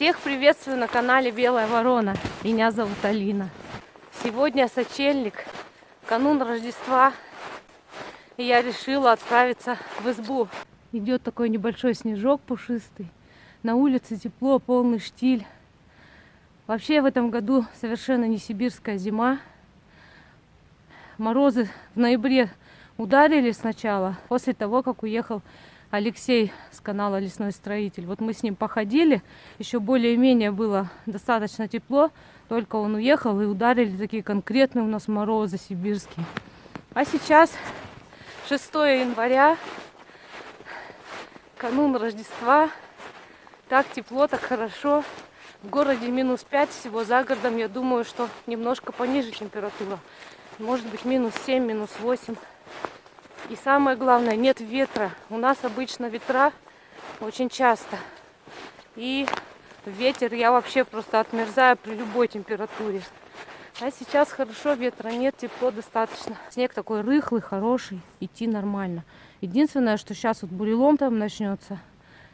Всех приветствую на канале Белая Ворона. Меня зовут Алина. Сегодня сочельник, канун Рождества. И я решила отправиться в избу. Идет такой небольшой снежок пушистый. На улице тепло, полный штиль. Вообще в этом году совершенно не сибирская зима. Морозы в ноябре ударили сначала, после того, как уехал Алексей с канала Лесной Строитель. Вот мы с ним походили, еще более-менее было достаточно тепло, только он уехал и ударили такие конкретные у нас морозы сибирские. А сейчас 6 января, канун Рождества, так тепло, так хорошо. В городе -5 всего, за городом, я думаю, что немножко пониже температура. Может быть -7, -8. И самое главное, нет ветра. У нас обычно ветра очень часто. И ветер, я вообще просто отмерзаю при любой температуре. А сейчас хорошо, ветра нет, тепло достаточно. Снег такой рыхлый, хороший, идти нормально. Единственное, что сейчас вот бурелом там начнется,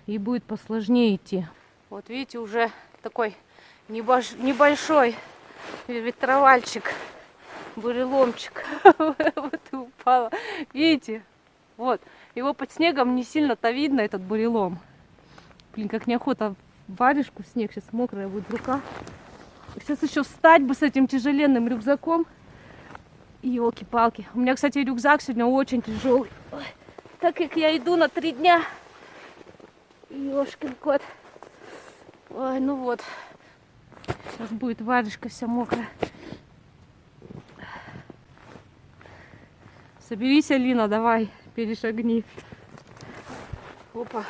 и будет посложнее идти. Вот видите, уже такой небольшой ветровальчик. Буреломчик. Вот и упала. Видите? Вот. Его под снегом не сильно-то видно, этот бурелом. Блин, как неохота варежку в снег. Сейчас мокрая будет рука. Сейчас еще встать бы с этим тяжеленным рюкзаком. Елки-палки. У меня, кстати, рюкзак сегодня очень тяжелый. Ой, так как я иду на 3 дня. Ёшкин кот. Ой, ну вот. Сейчас будет варежка вся мокрая. Соберись, Алина, давай, перешагни. Опа.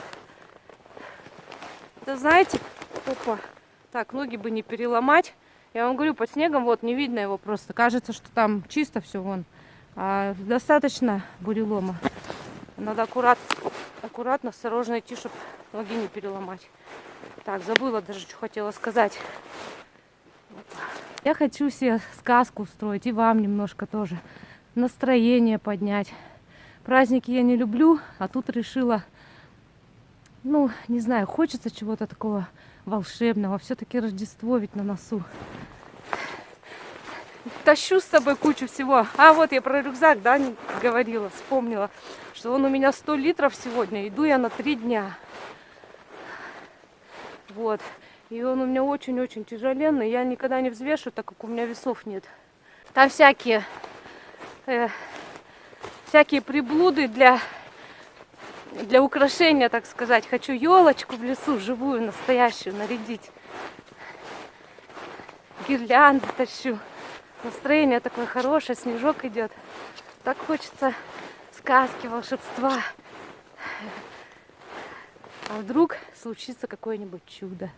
Это знаете, опа. Так, ноги бы не переломать. Я вам говорю, под снегом вот не видно его просто. Кажется, что там чисто все вон. А достаточно бурелома. Надо аккуратно, осторожно идти, чтобы ноги не переломать. Так, забыла даже, что хотела сказать. Опа. Я хочу себе сказку устроить, и вам немножко тоже. Настроение поднять. Праздники я не люблю, а тут решила, ну, не знаю, хочется чего-то такого волшебного. Все-таки Рождество ведь на носу. Тащу с собой кучу всего. А вот я про рюкзак, да, не говорила, вспомнила, что он у меня 100 литров сегодня. Иду я на 3 дня. Вот. И он у меня очень-очень тяжеленный. Я никогда не взвешу, так как у меня весов нет. Там всякие приблуды для украшения, так сказать. Хочу елочку в лесу живую, настоящую нарядить. Гирлянды тащу. Настроение такое хорошее, снежок идет. Так хочется сказки, волшебства. А вдруг случится какое-нибудь чудо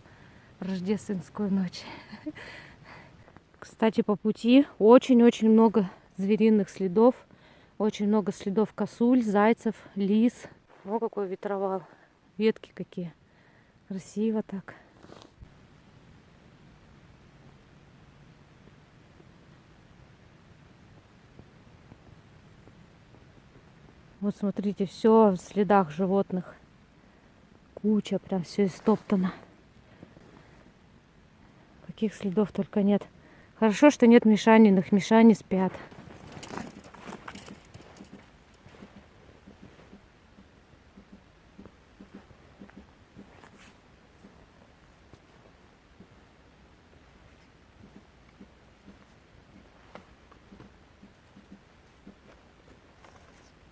в рождественскую ночь. Кстати, по пути очень-очень много звериных следов. Очень много следов косуль, зайцев, лис. О, какой ветровал. Ветки какие. Красиво так. Вот смотрите, все в следах животных. Куча, прям все истоптано. Каких следов только нет. Хорошо, что нет мишаниных. Мишани спят.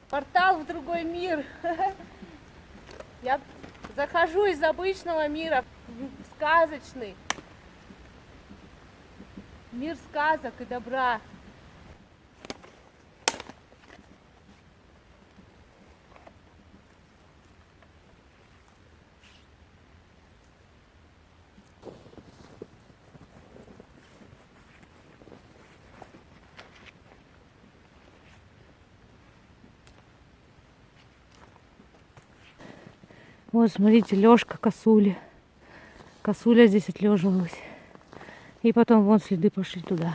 Портал в другой мир. Я захожу из обычного мира в сказочный. Мир сказок и добра. Вот, смотрите, лёжка косули. Косуля здесь отлеживалась. И потом вон следы пошли туда.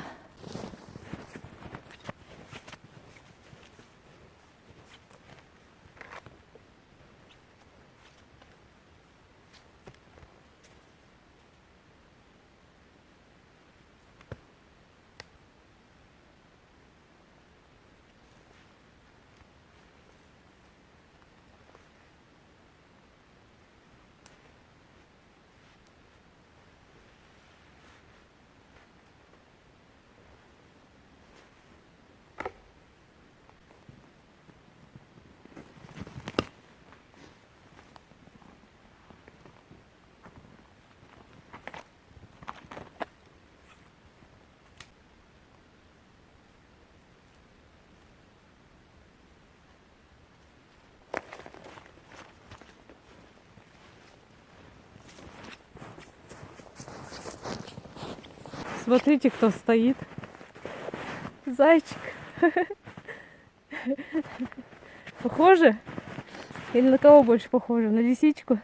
Смотрите, кто стоит. Зайчик. Похоже? Или на кого больше похоже? На лисичку?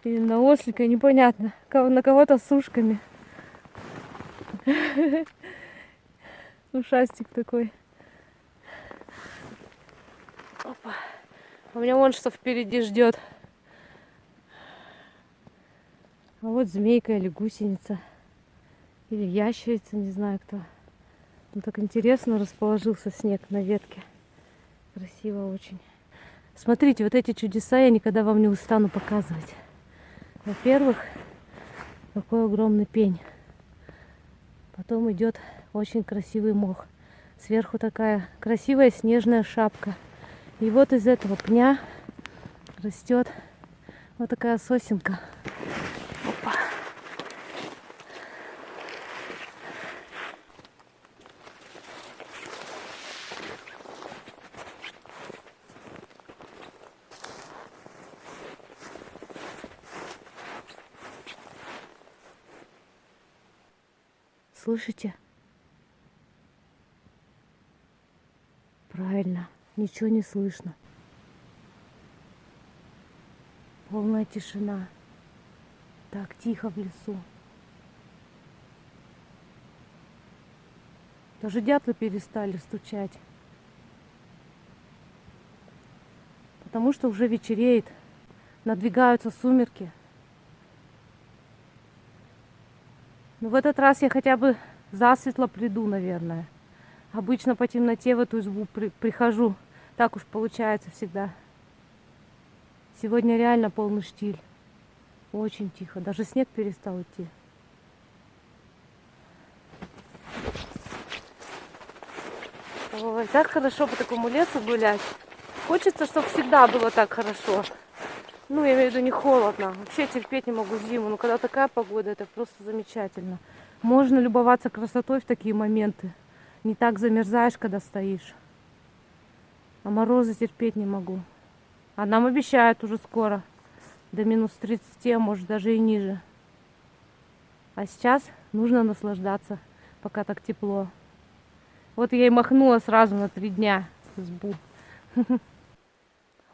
Или на ослика? Непонятно. На кого-то с ушками. Ушастик такой. Опа. У меня вон что впереди ждет. А вот змейка или гусеница. Или ящерица, не знаю кто. Ну, так интересно расположился снег на ветке. Красиво очень. Смотрите, вот эти чудеса я никогда вам не устану показывать. Во-первых, какой огромный пень. Потом идет очень красивый мох. Сверху такая красивая снежная шапка. И вот из этого пня растет вот такая сосенка. Опа. Слышите? Правильно, ничего не слышно. Полная тишина. Так тихо в лесу. Даже дятлы перестали стучать. Потому что уже вечереет. Надвигаются сумерки. Но в этот раз я хотя бы засветло приду, наверное. Обычно по темноте в эту избу прихожу. Так уж получается всегда. Сегодня реально полный штиль. Очень тихо. Даже снег перестал идти. Ой, так хорошо по такому лесу гулять. Хочется, чтобы всегда было так хорошо. Ну, я имею в виду, не холодно. Вообще терпеть не могу зиму. Но когда такая погода, это просто замечательно. Можно любоваться красотой в такие моменты. Не так замерзаешь, когда стоишь. А морозы терпеть не могу. А нам обещают уже скоро. До минус 30, а может даже и ниже. А сейчас нужно наслаждаться, пока так тепло. Вот я и махнула сразу на 3 дня в избу.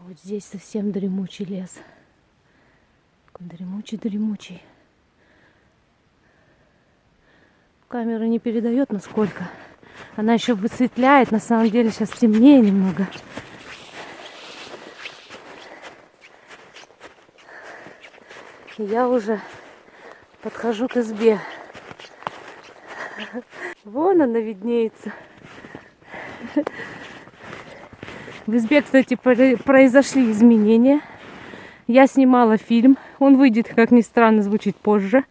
Вот здесь совсем дремучий лес. Такой дремучий. Камера не передает насколько. Она еще высветляет. На самом деле сейчас темнее немного. И я уже подхожу к избе. Вон она виднеется. В избе, кстати, произошли изменения. Я снимала фильм. Он выйдет, как ни странно, звучит позже.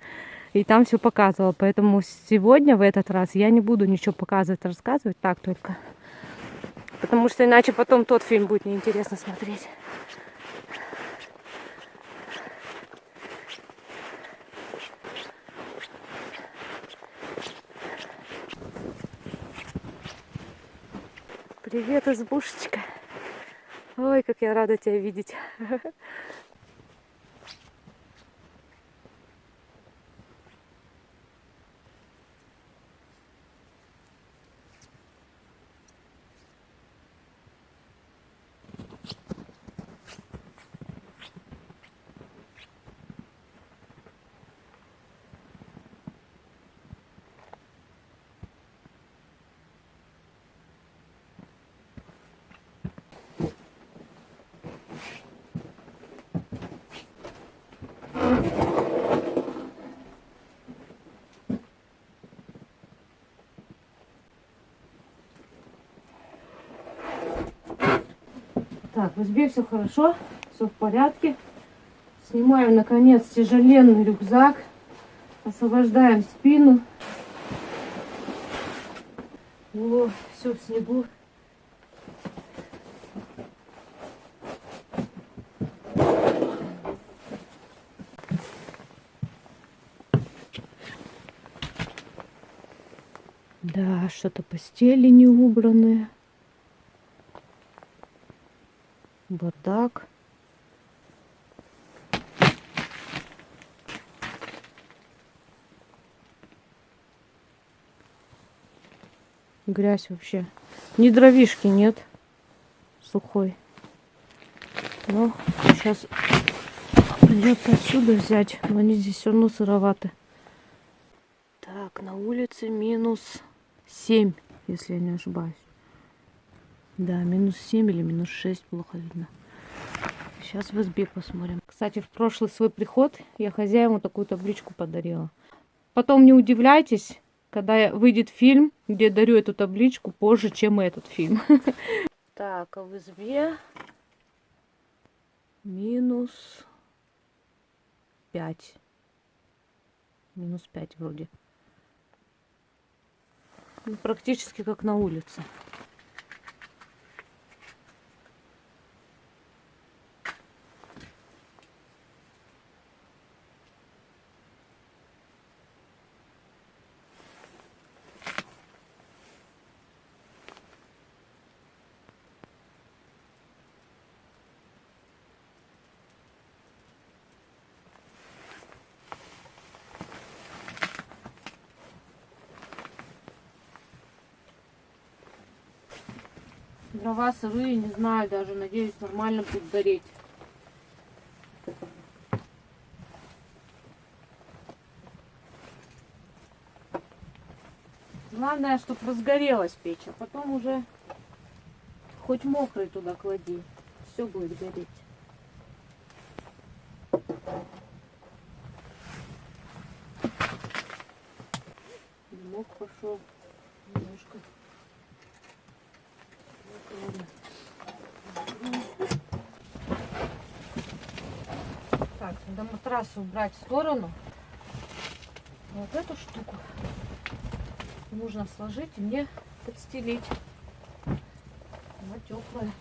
И там все показывала. Поэтому сегодня, в этот раз, я не буду ничего показывать, рассказывать. Так только. Потому что иначе потом тот фильм будет неинтересно смотреть. Привет, избушечка. Ой, как я рада тебя видеть. Так, в избе все хорошо, все в порядке. Снимаем, наконец, тяжеленный рюкзак. Освобождаем спину. О, все в снегу. Да, что-то постели не убранные. Бардак. Грязь вообще. Ни дровишки нет. Сухой. Но сейчас придется отсюда взять. Но они здесь все равно сыроваты. Так, на улице -7, если я не ошибаюсь. Да, -7 или -6, плохо видно. Сейчас в избе посмотрим. Кстати, в прошлый свой приход я хозяину такую табличку подарила. Потом не удивляйтесь, когда выйдет фильм, где дарю эту табличку позже, чем этот фильм. Так, а в избе -5. -5 вроде. Ну, практически как на улице. Дрова сырые, не знаю даже, надеюсь, нормально будут гореть. Главное, чтобы разгорелась печь, а потом уже хоть мокрый туда клади, все будет гореть. Дымок пошел немножко. Так, надо матрасы убрать в сторону. Вот эту штуку нужно сложить и мне подстелить. Она теплая.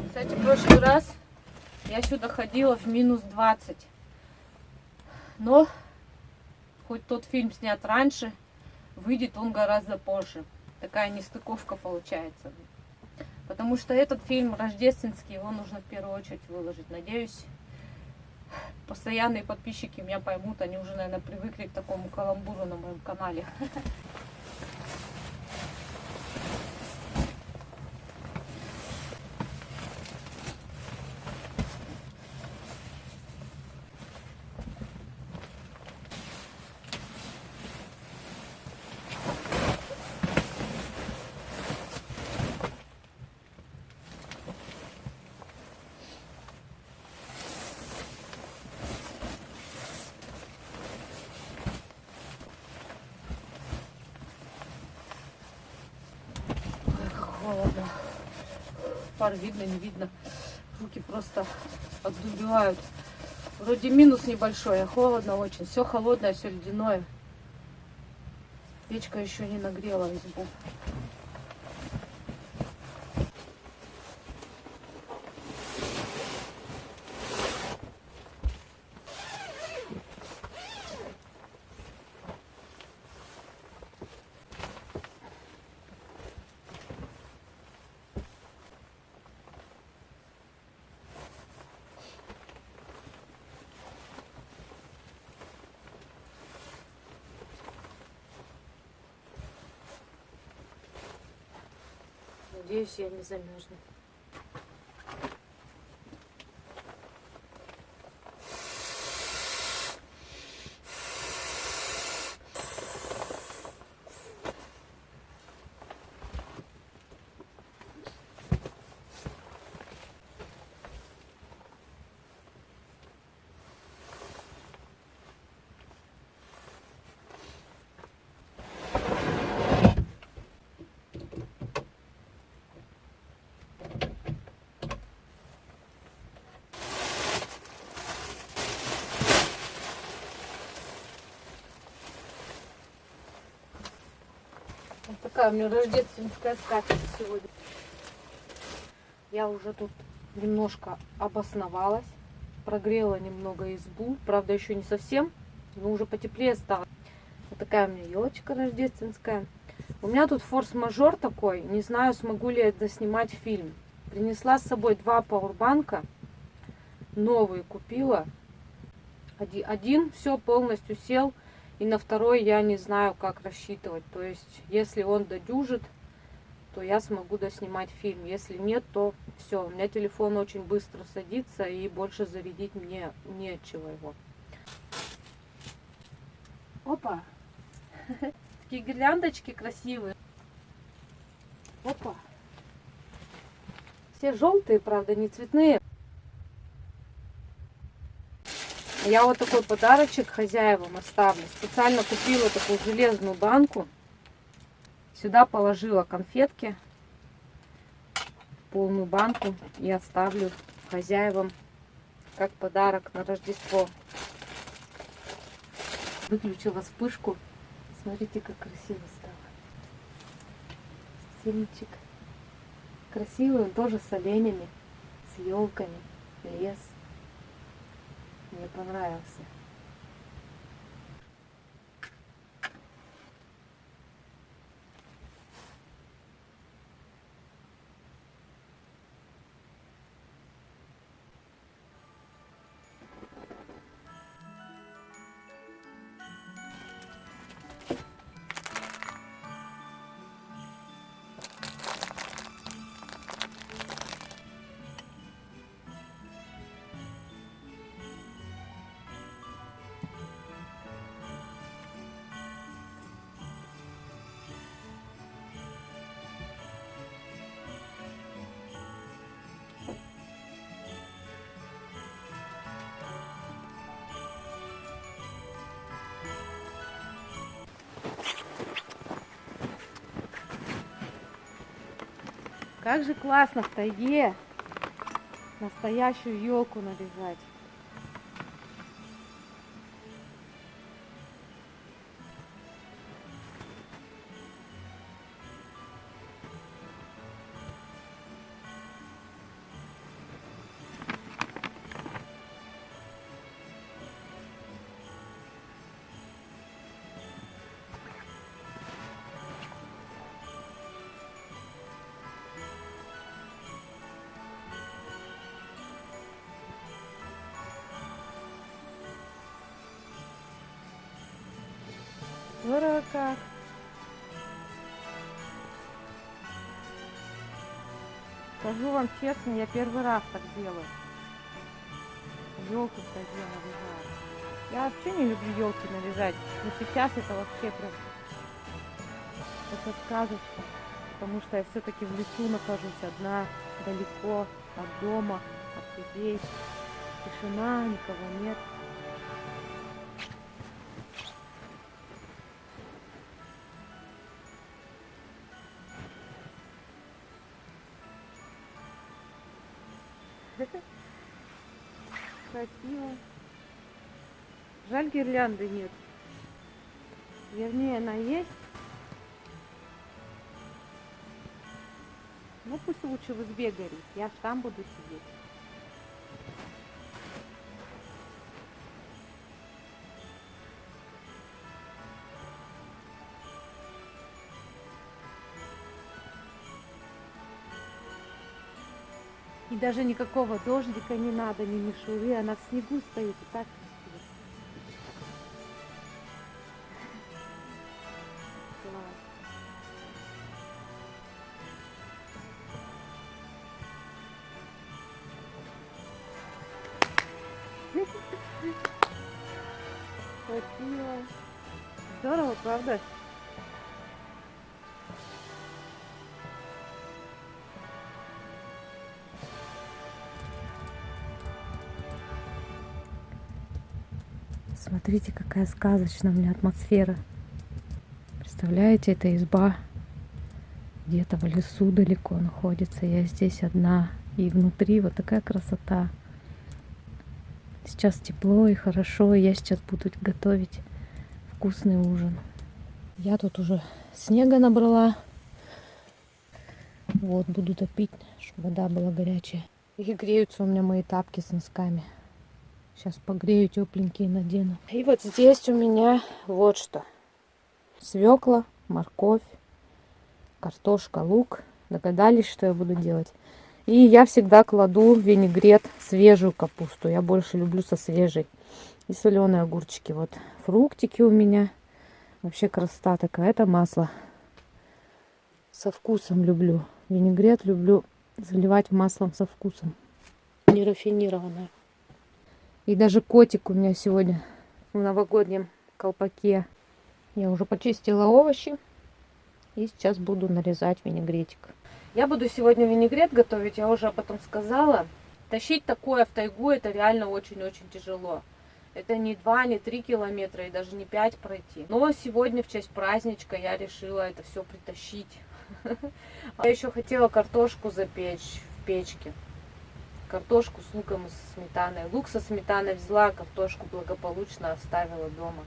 Кстати, в прошлый раз я сюда ходила в -20. Но хоть тот фильм снят раньше, выйдет он гораздо позже. Такая нестыковка получается. Потому что этот фильм рождественский, его нужно в первую очередь выложить. Надеюсь, постоянные подписчики меня поймут. Они уже, наверное, привыкли к такому каламбуру на моем канале. Холодно. Пар видно, не видно. Руки просто отдубевают. Вроде минус небольшой, а холодно очень. Все холодное, все ледяное. Печка еще не нагрела избу. Надеюсь, я не замерзну. Вот такая у меня рождественская скатерть сегодня. Я уже тут немножко обосновалась. Прогрела немного избу. Правда, еще не совсем, но уже потеплее стало. Вот такая у меня елочка рождественская. У меня тут форс-мажор такой. Не знаю, смогу ли я доснимать фильм. Принесла с собой 2 пауэрбанка. Новые купила. Один все полностью сел. И на второй я не знаю, как рассчитывать. То есть, если он додюжит, то я смогу доснимать фильм. Если нет, то все. У меня телефон очень быстро садится и больше зарядить мне нечего его. Опа! Такие гирляндочки красивые. Опа! Все желтые, правда, не цветные. Я вот такой подарочек хозяевам оставлю. Специально купила такую железную банку. Сюда положила конфетки. Полную банку. И оставлю хозяевам как подарок на Рождество. Выключила вспышку. Смотрите, как красиво стало. Сельничек. Красивый, он тоже с оленями, с елками, лес. Мне понравился. Как же классно в тайге настоящую елку наряжать. Здорово как. Скажу вам честно, я первый раз так делаю. Елку в тайге наряжаю. Я вообще не люблю елки наряжать, но сейчас это вообще прям это сказочно. Потому что я все-таки в лесу нахожусь одна, далеко от дома, от людей. Тишина, никого нет. Красиво. Жаль, гирлянды нет. Вернее, она есть. Ну пусть лучше в избе горит. Я ж там буду сидеть. И даже никакого дождика не надо, ни мишуры. Она в снегу стоит и так красиво. Красиво. Здорово, правда? Смотрите, какая сказочная у меня атмосфера. Представляете, эта изба где-то в лесу далеко находится. Я здесь одна. И внутри вот такая красота. Сейчас тепло и хорошо. И я сейчас буду готовить вкусный ужин. Я тут уже снега набрала. Вот, буду топить, чтобы вода была горячая. И греются у меня мои тапки с носками. Сейчас погрею, тепленькие надену. И вот здесь у меня вот что. Свекла, морковь, картошка, лук. Догадались, что я буду делать? И я всегда кладу в винегрет свежую капусту. Я больше люблю со свежей. И соленые огурчики. Вот фруктики у меня. Вообще красота такая. Это масло. Со вкусом люблю. Винегрет люблю заливать маслом со вкусом. Не рафинированное. И даже котик у меня сегодня в новогоднем колпаке. Я уже почистила овощи. И сейчас буду нарезать винегретик. Я буду сегодня винегрет готовить, я уже об этом сказала. Тащить такое в тайгу, это реально очень-очень тяжело. Это не 2, не 3 километра и даже не 5 пройти. Но сегодня в честь праздничка я решила это все притащить. Я еще хотела картошку запечь в печке. Картошку с луком и со сметаной. Лук со сметаной взяла, картошку благополучно оставила дома.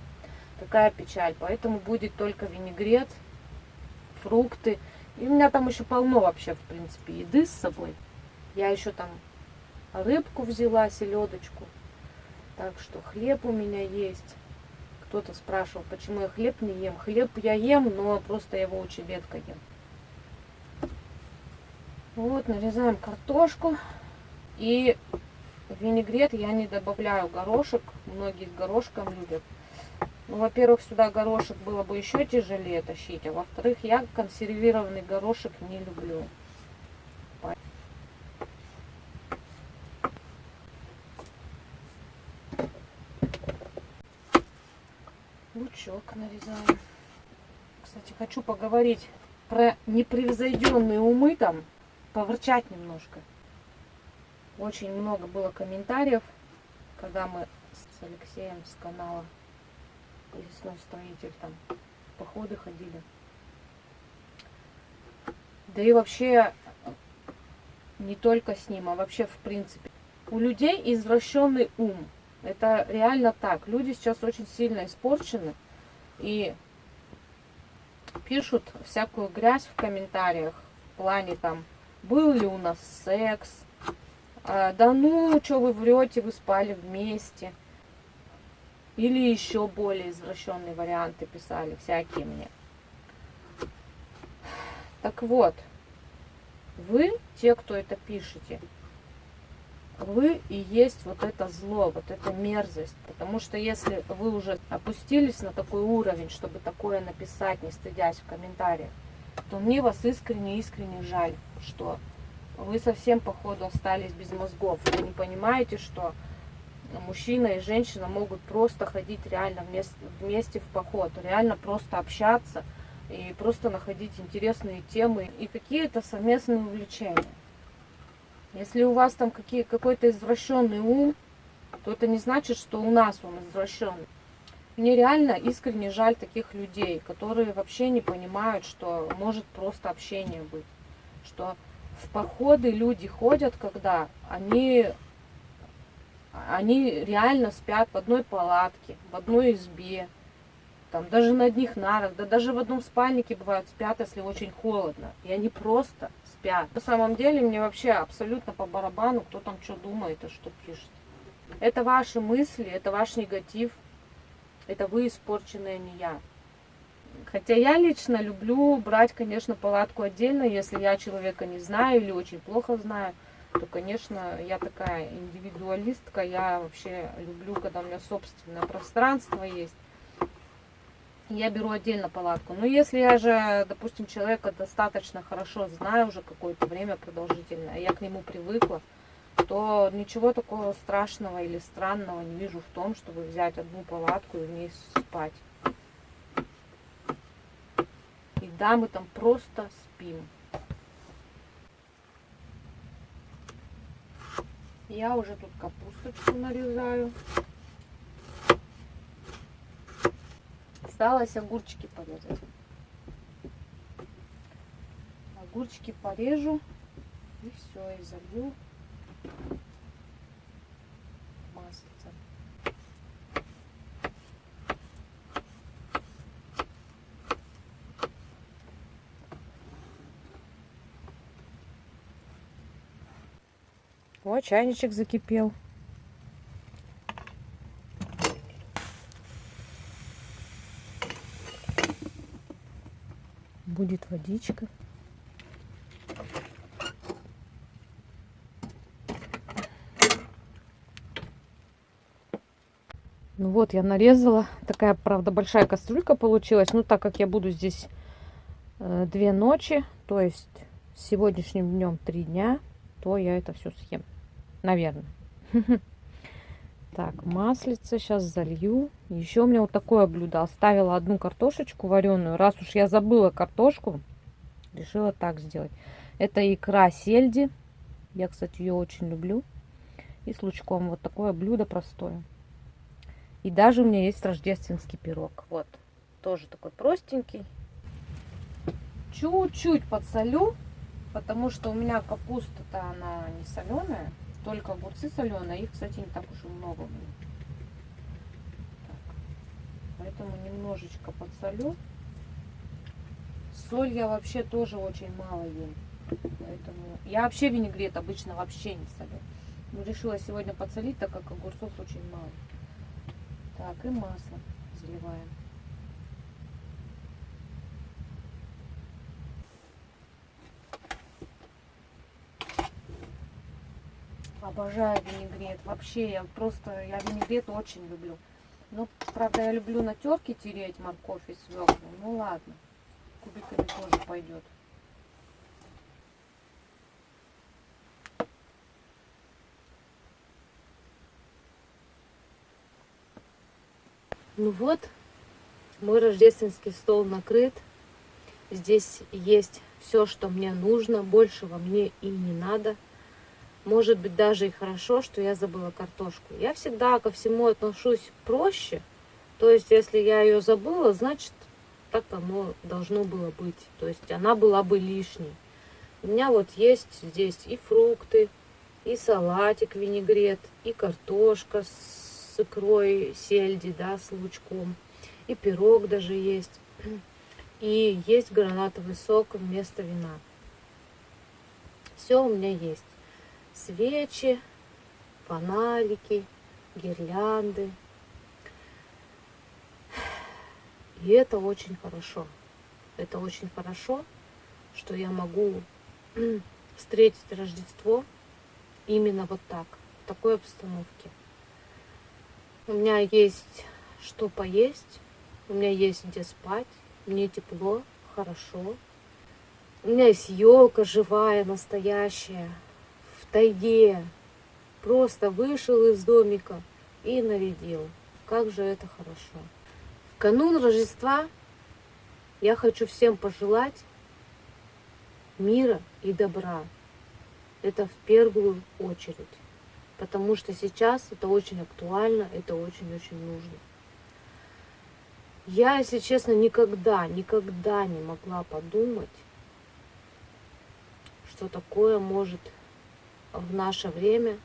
Такая печаль. Поэтому будет только винегрет, фрукты. И у меня там еще полно вообще, в принципе, еды с собой. Я еще там рыбку взяла, селедочку. Так что хлеб у меня есть. Кто-то спрашивал, почему я хлеб не ем. Хлеб я ем, но просто я его очень редко ем. Вот, нарезаем картошку. И винегрет я не добавляю горошек. Многие с горошком любят. Ну, во-первых, сюда горошек было бы еще тяжелее тащить, а во-вторых, я консервированный горошек не люблю. Лучок нарезаем. Кстати, хочу поговорить про непревзойденные умы там, поворчать немножко. Очень много было комментариев, когда мы с Алексеем с канала Лесной Строитель там в походы ходили. Да и вообще не только с ним, а вообще в принципе. У людей извращенный ум. Это реально так. Люди сейчас очень сильно испорчены и пишут всякую грязь в комментариях. В плане там, был ли у нас секс. Да ну, что вы врете, вы спали вместе. Или еще более извращенные варианты писали всякие мне. Так вот, вы, те, кто это пишете, вы и есть вот это зло, вот эта мерзость. Потому что если вы уже опустились на такой уровень, чтобы такое написать, не стыдясь в комментариях, то мне вас искренне жаль, что вы совсем, походу, остались без мозгов. Вы не понимаете, что мужчина и женщина могут просто ходить реально вместе в поход, реально просто общаться и просто находить интересные темы и какие-то совместные увлечения. Если у вас там какой-то извращенный ум, то это не значит, что у нас он извращенный. Мне реально искренне жаль таких людей, которые вообще не понимают, что может просто общение быть. Что в походы люди ходят, когда они реально спят в одной палатке, в одной избе, там, даже на одних нарах, да даже в одном спальнике бывают спят, если очень холодно. И они просто спят. На самом деле мне вообще абсолютно по барабану, кто там что думает и что пишет. Это ваши мысли, это ваш негатив, это вы испорченные, а не я. Хотя я лично люблю брать, конечно, палатку отдельно, если я человека не знаю или очень плохо знаю, то, конечно, я такая индивидуалистка, я вообще люблю, когда у меня собственное пространство есть. Я беру отдельно палатку. Но если я же, допустим, человека достаточно хорошо знаю уже какое-то время продолжительное, я к нему привыкла, то ничего такого страшного или странного не вижу в том, чтобы взять одну палатку и в ней спать. И да, мы там просто спим. Я уже тут капусточку нарезаю. Осталось огурчики порезать. Огурчики порежу и все, и залью маслицем. О, чайничек закипел. Будет водичка. Ну вот, я нарезала. Такая, правда, большая кастрюлька получилась. Ну, так как я буду здесь 2 ночи, то есть с сегодняшним днем 3 дня, то я это все съем. Наверное. Так, маслице сейчас залью. Еще у меня вот такое блюдо. Оставила одну картошечку вареную. Раз уж я забыла картошку, решила так сделать. Это икра сельди. Я, кстати, ее очень люблю. И с лучком. Вот такое блюдо простое. И даже у меня есть рождественский пирог. Вот. Тоже такой простенький. Чуть-чуть подсолю, потому что у меня капуста-то она не соленая. Только огурцы соленые. Их, кстати, не так уж и много у меня. Так. Поэтому немножечко подсолю. Соль я вообще тоже очень мало ем. Поэтому я вообще винегрет обычно вообще не солю. Но решила сегодня подсолить, так как огурцов очень мало. Так, и масло заливаем. Обожаю винегрет. Вообще, я винегрет очень люблю. Ну, правда, я люблю на терке тереть морковь и свеклу. Ну ладно, кубиками тоже пойдет. Ну вот, мой рождественский стол накрыт. Здесь есть все, что мне нужно. Большего мне и не надо. Может быть, даже и хорошо, что я забыла картошку. Я всегда ко всему отношусь проще. То есть, если я ее забыла, значит, так оно должно было быть. То есть, она была бы лишней. У меня вот есть здесь и фрукты, и салатик винегрет, и картошка с икрой сельди, да, с лучком. И пирог даже есть. И есть гранатовый сок вместо вина. Все у меня есть. Свечи, фонарики, гирлянды. И это очень хорошо. Это очень хорошо, что я могу встретить Рождество именно вот так, в такой обстановке. У меня есть что поесть, у меня есть где спать, мне тепло, хорошо. У меня есть елка живая, настоящая, в тайге. Просто вышел из домика и нарядил. Как же это хорошо. В канун Рождества я хочу всем пожелать мира и добра. Это в первую очередь. Потому что сейчас это очень актуально, это очень-очень нужно. Я, если честно, никогда не могла подумать, что такое может в наше время,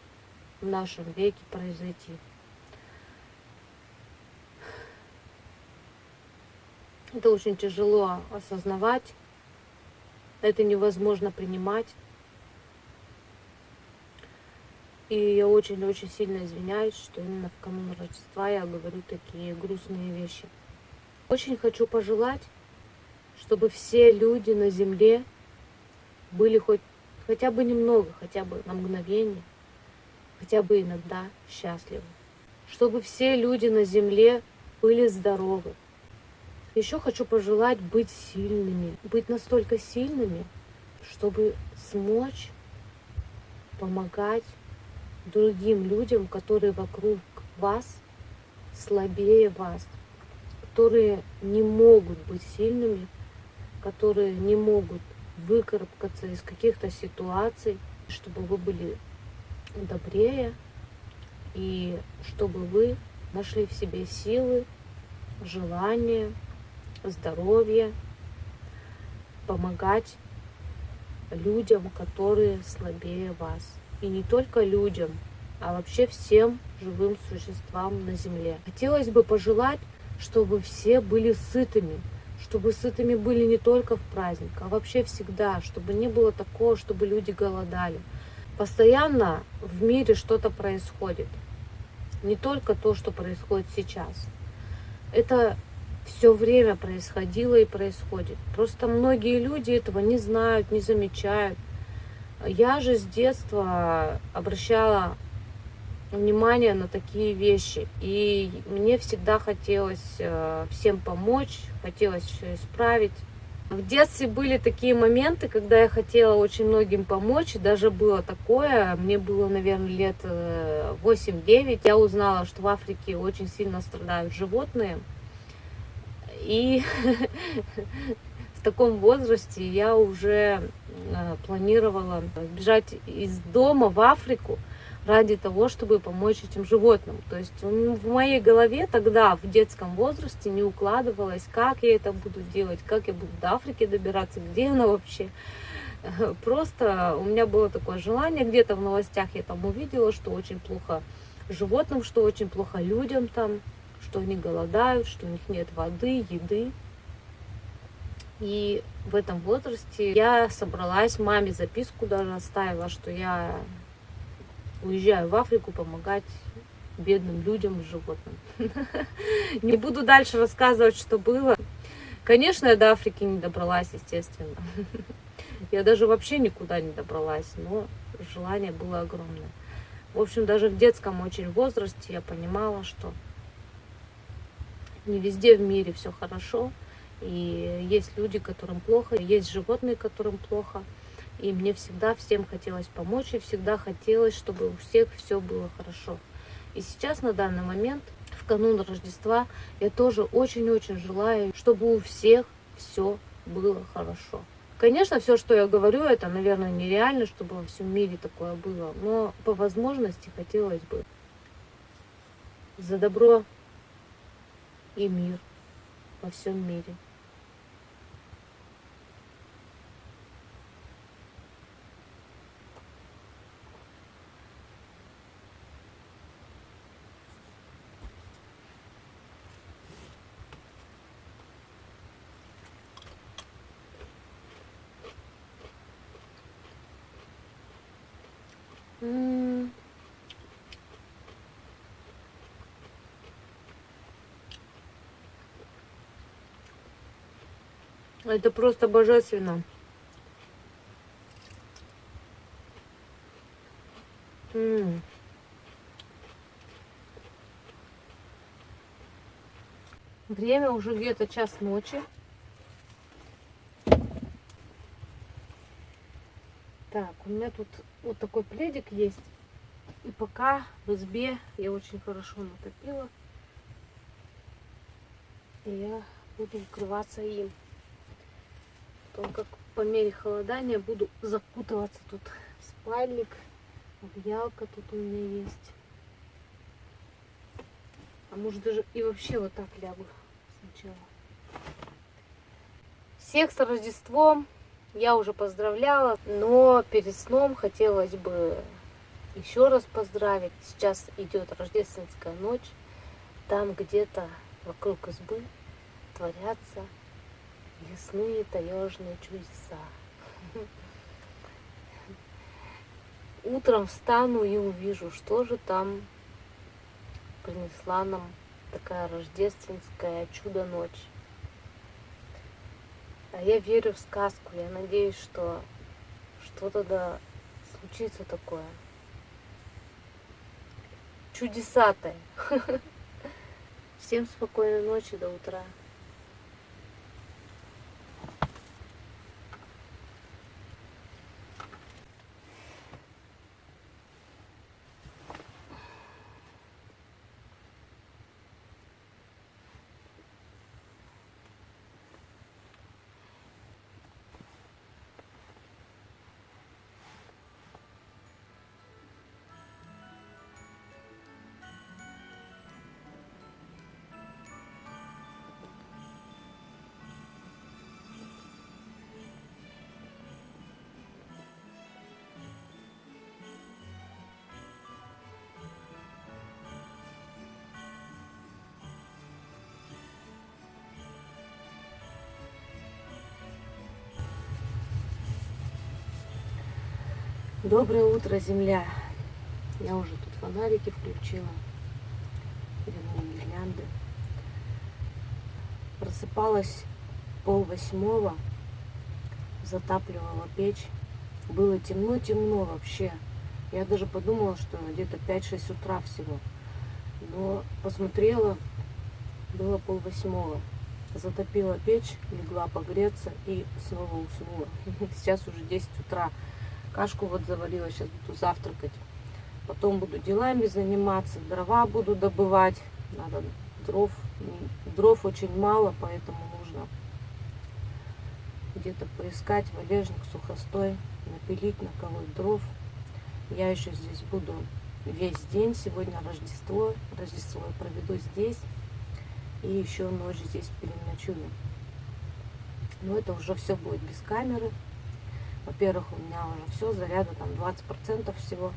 в нашем веке произойти. Это очень тяжело осознавать, это невозможно принимать. И я очень-очень сильно извиняюсь, что именно в канун Рождества я говорю такие грустные вещи. Очень хочу пожелать, чтобы все люди на земле были хотя бы немного, хотя бы на мгновение, хотя бы иногда счастливы. Чтобы все люди на земле были здоровы. Еще хочу пожелать быть сильными, быть настолько сильными, чтобы смочь помогать другим людям, которые вокруг вас, слабее вас, которые не могут быть сильными, которые не могут выкарабкаться из каких-то ситуаций, чтобы вы были добрее и чтобы вы нашли в себе силы, желание, здоровье, помогать людям, которые слабее вас. И не только людям, а вообще всем живым существам на земле. Хотелось бы пожелать, чтобы все были сытыми, чтобы сытыми были не только в праздник, а вообще всегда, чтобы не было такого, чтобы люди голодали. Постоянно в мире что-то происходит. Не только то, что происходит сейчас. Это все время происходило и происходит. Просто многие люди этого не знают, не замечают. Я же с детства обращала внимание на такие вещи. И мне всегда хотелось всем помочь, хотелось все исправить. В детстве были такие моменты, когда я хотела очень многим помочь. И даже было такое, мне было, наверное, лет 8-9. Я узнала, что в Африке очень сильно страдают животные. И в таком возрасте я уже планировала сбежать из дома в Африку ради того, чтобы помочь этим животным. То есть в моей голове тогда, в детском возрасте, не укладывалось, как я это буду делать, как я буду до Африки добираться, где она вообще. Просто у меня было такое желание, где-то в новостях я там увидела, что очень плохо животным, что очень плохо людям там, что они голодают, что у них нет воды, еды. И в этом возрасте я собралась, маме записку даже оставила, что я уезжаю в Африку помогать бедным людям и животным. Не буду дальше рассказывать, что было. Конечно, я до Африки не добралась, естественно. Я даже вообще никуда не добралась, но желание было огромное. В общем, даже в детском очень возрасте я понимала, что не везде в мире все хорошо. И есть люди, которым плохо, есть животные, которым плохо. И мне всегда всем хотелось помочь, и всегда хотелось, чтобы у всех все было хорошо. И сейчас, на данный момент, в канун Рождества, я тоже очень-очень желаю, чтобы у всех все было хорошо. Конечно, все, что я говорю, это, наверное, нереально, чтобы во всем мире такое было. Но по возможности хотелось бы за добро и мир во всем мире. Это просто божественно. Время уже где-то 1 ночи. Так, у меня тут вот такой пледик есть. И пока в избе я очень хорошо натопила. И я буду укрываться им. Потом, как по мере холодания, буду закутываться тут в спальник. Одеялка тут у меня есть. А может даже и вообще вот так лягу сначала. Всех с Рождеством я уже поздравляла, но перед сном хотелось бы еще раз поздравить. Сейчас идет рождественская ночь. Там где-то вокруг избы творятся лесные таежные чудеса. Утром встану и увижу, что же там принесла нам такая рождественская чудо-ночь. А я верю в сказку. Я надеюсь, что что-то да случится такое чудесатое. Всем спокойной ночи, до утра. Доброе утро, земля. Я уже тут фонарики включила, вернее гирлянды. Просыпалась 7:30, затапливала печь. Было темно-темно вообще. Я даже подумала, что где-то 5-6 утра всего. Но посмотрела, было 7:30. Затопила печь, легла погреться и снова уснула. Сейчас уже 10 утра. Кашку вот заварила, сейчас буду завтракать. Потом буду делами заниматься, дрова буду добывать. Надо дров. Дров очень мало, поэтому нужно где-то поискать валежник, сухостой, напилить, наколоть дров. Я еще здесь буду весь день. Сегодня Рождество. Рождество я проведу здесь. И еще ночь здесь переночую. Но это уже все будет без камеры. Во-первых, у меня уже все, заряда там 20% всего.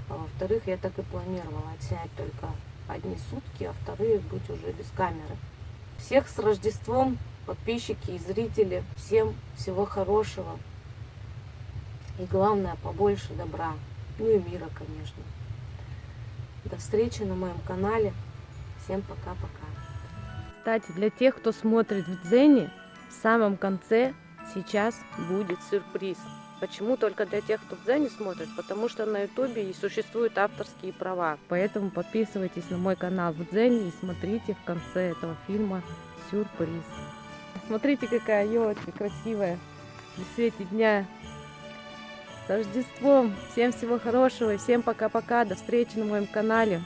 А во-вторых, я так и планировала отснять только одни сутки, а вторые быть уже без камеры. Всех с Рождеством, подписчики и зрители. Всем всего хорошего. И главное, побольше добра. Ну и мира, конечно. До встречи на моем канале. Всем пока-пока. Кстати, для тех, кто смотрит в Дзене, в самом конце сейчас будет сюрприз. Почему только для тех, кто в Дзене смотрит? Потому что на Ютубе и существуют авторские права. Поэтому подписывайтесь на мой канал в Дзене и смотрите в конце этого фильма сюрприз. Смотрите, какая елочка красивая при свете дня. С Рождеством! Всем всего хорошего и всем пока-пока. До встречи на моем канале.